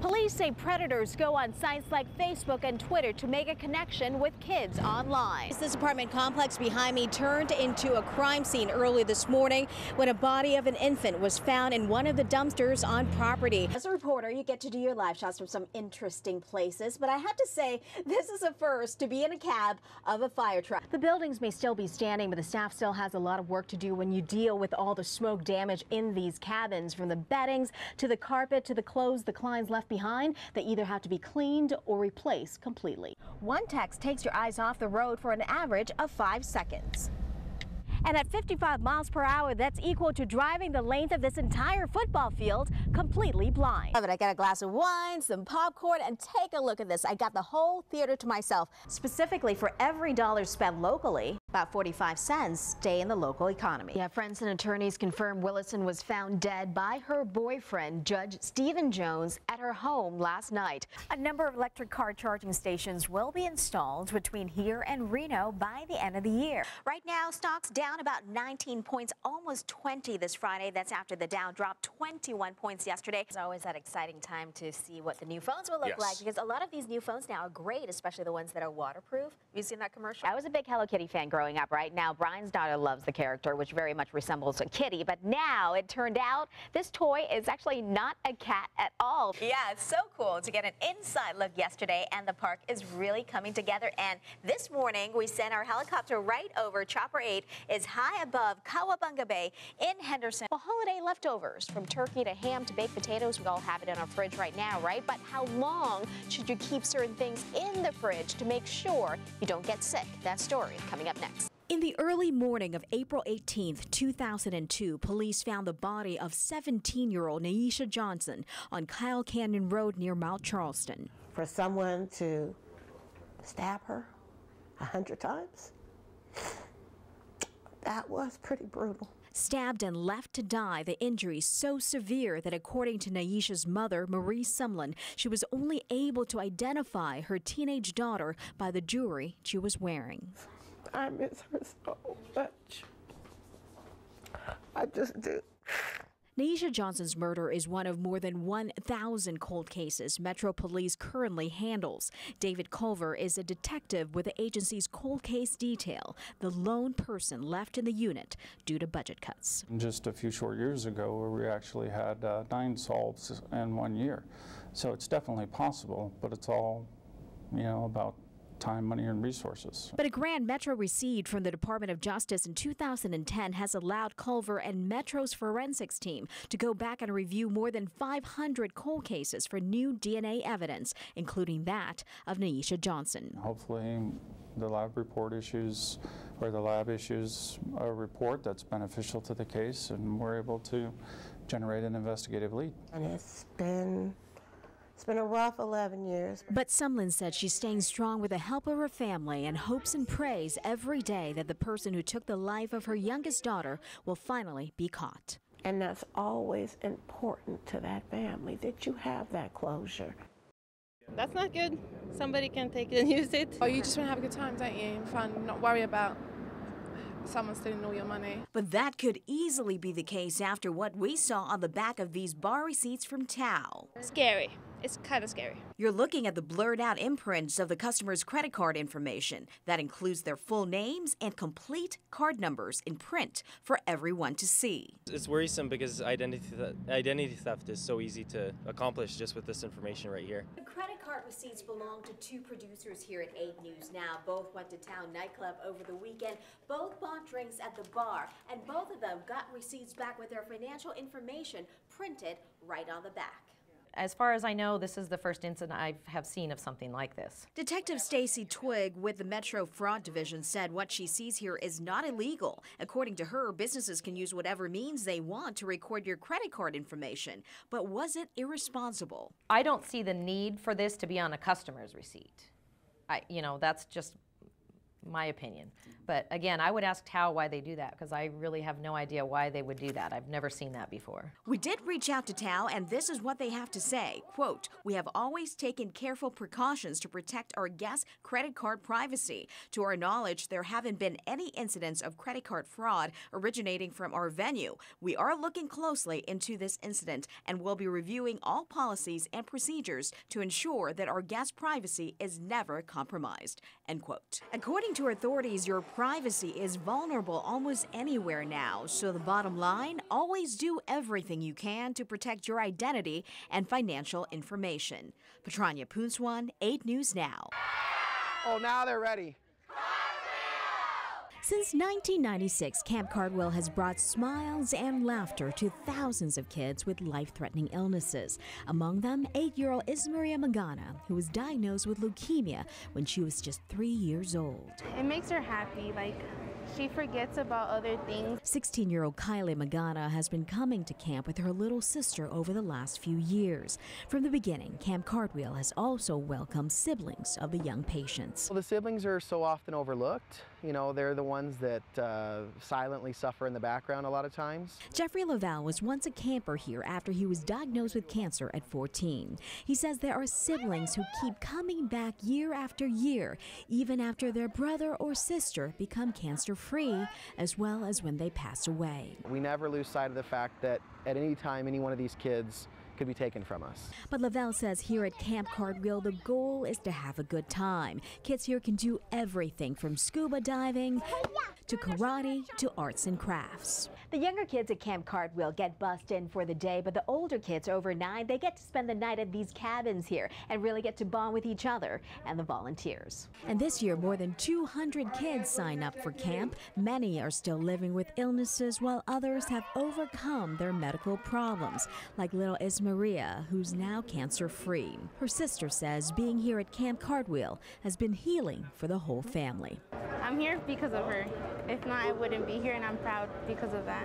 Police say predators go on sites like Facebook and Twitter to make a connection with kids online. This apartment complex behind me turned into a crime scene early this morning when a body of an infant was found in one of the dumpsters on property. As a reporter, you get to do your live shots from some interesting places, but I have to say this is a first to be in a cab of a fire truck. The buildings may still be standing, but the staff still has a lot of work to do when you deal with all the smoke damage in these cabins, from the beddings to the carpet to the clothes the clients left behind. They either have to be cleaned or replaced completely. One text takes your eyes off the road for an average of 5 seconds. And at 55 miles per hour, that's equal to driving the length of this entire football field completely blind. I got a glass of wine, some popcorn, and take a look at this. I got the whole theater to myself. Specifically, for every dollar spent locally, about 45 cents stay in the local economy. Yeah, friends and attorneys confirm Willison was found dead by her boyfriend, Judge Stephen Jones, at her home last night. A number of electric car charging stations will be installed between here and Reno by the end of the year. Right now, stocks down about 19 points, almost 20 this Friday. That's after the Dow dropped 21 points yesterday. It's always that exciting time to see what the new phones will look like, because a lot of these new phones now are great, especially the ones that are waterproof. Have you seen that commercial? I was a big Hello Kitty fan growing up, right? Now Brian's daughter loves the character, which very much resembles a kitty, but now it turned out this toy is actually not a cat at all. Yeah, it's so cool to get an inside look yesterday, and the park is really coming together. And this morning we sent our helicopter right over. Chopper 8 is high above Kawabunga Bay in Henderson. Well, holiday leftovers, from turkey to ham to baked potatoes, we all have it in our fridge right now, right? But how long should you keep certain things in the fridge to make sure you don't get sick? That story coming up next. In the early morning of April 18th, 2002, police found the body of 17-year-old Naisha Johnson on Kyle Canyon Road near Mount Charleston. For someone to stab her 100 times, that was pretty brutal. Stabbed and left to die, the injuries so severe that, according to Naisha's mother, Marie Sumlin, she was only able to identify her teenage daughter by the jewelry she was wearing. I miss her so much. I just do. Naisha Johnson's murder is one of more than 1,000 cold cases Metro Police currently handles. David Culver is a detective with the agency's cold case detail, the lone person left in the unit due to budget cuts. Just a few short years ago, where we actually had 9 solves in 1 year. So it's definitely possible, but it's all, about time, money, and resources. But a grant Metro received from the Department of Justice in 2010 has allowed Culver and Metro's forensics team to go back and review more than 500 cold cases for new DNA evidence, including that of Naisha Johnson. Hopefully the lab report issues, or the lab issues a report that's beneficial to the case, and we're able to generate an investigative lead. And it's been a rough 11 years. But Sumlin said she's staying strong with the help of her family and hopes and prays every day that the person who took the life of her youngest daughter will finally be caught. And that's always important to that family, that you have that closure. That's not good. Somebody can take it and use it. Oh, you just want to have a good time, don't you? And fun, not worry about someone stealing all your money. But that could easily be the case after what we saw on the back of these bar receipts from Tao. Scary. It's kind of scary. You're looking at the blurred out imprints of the customer's credit card information. That includes their full names and complete card numbers in print for everyone to see. It's worrisome because identity theft is so easy to accomplish just with this information right here. The credit card receipts belong to 2 producers here at 8 News Now. Both went to Town nightclub over the weekend. Both bought drinks at the bar, and both of them got receipts back with their financial information printed right on the back. As far as I know, this is the first incident I have seen of something like this. Detective Stacy Twigg with the Metro Fraud Division said what she sees here is not illegal. According to her, businesses can use whatever means they want to record your credit card information. But was it irresponsible? I don't see the need for this to be on a customer's receipt. That's just my opinion. But again, I would ask Tao why they do that, because I really have no idea why they would do that. I've never seen that before. We did reach out to Tao, and this is what they have to say. Quote, "We have always taken careful precautions to protect our guests' credit card privacy. To our knowledge, there haven't been any incidents of credit card fraud originating from our venue. We are looking closely into this incident and will be reviewing all policies and procedures to ensure that our guests' privacy is never compromised." End quote. According to authorities, your privacy is vulnerable almost anywhere now. So the bottom line, always do everything you can to protect your identity and financial information. Patranya, Bhoolsuwan, 8 News Now. Oh, now they're ready. Since 1996, Camp Cardwell has brought smiles and laughter to thousands of kids with life-threatening illnesses. Among them, 8-year-old Ismaria Magana, who was diagnosed with leukemia when she was just 3 years old. It makes her happy, she forgets about other things. 16-year-old Kylie Magana has been coming to camp with her little sister over the last few years. From the beginning, Camp Cardwell has also welcomed siblings of the young patients. Well, the siblings are so often overlooked. You know, they're the ones that silently suffer in the background a lot of times. Jeffrey Laval was once a camper here after he was diagnosed with cancer at 14. He says there are siblings who keep coming back year after year, even after their brother or sister become cancer-free, as well as when they pass away. We never lose sight of the fact that at any time, any one of these kids could be taken from us. But Laval says here at Camp Cardwell, the goal is to have a good time. Kids here can do everything from scuba diving to karate to arts and crafts. The younger kids at Camp Cardwell get bussed in for the day, but the older kids over 9, they get to spend the night at these cabins here and really get to bond with each other and the volunteers. And this year, more than 200 kids sign up for camp. Many are still living with illnesses, while others have overcome their medical problems, like little Ismaria, who's now cancer-free. Her sister says being here at Camp Cardwell has been healing for the whole family. I'm here because of her. If not, I wouldn't be here, and I'm proud because of that.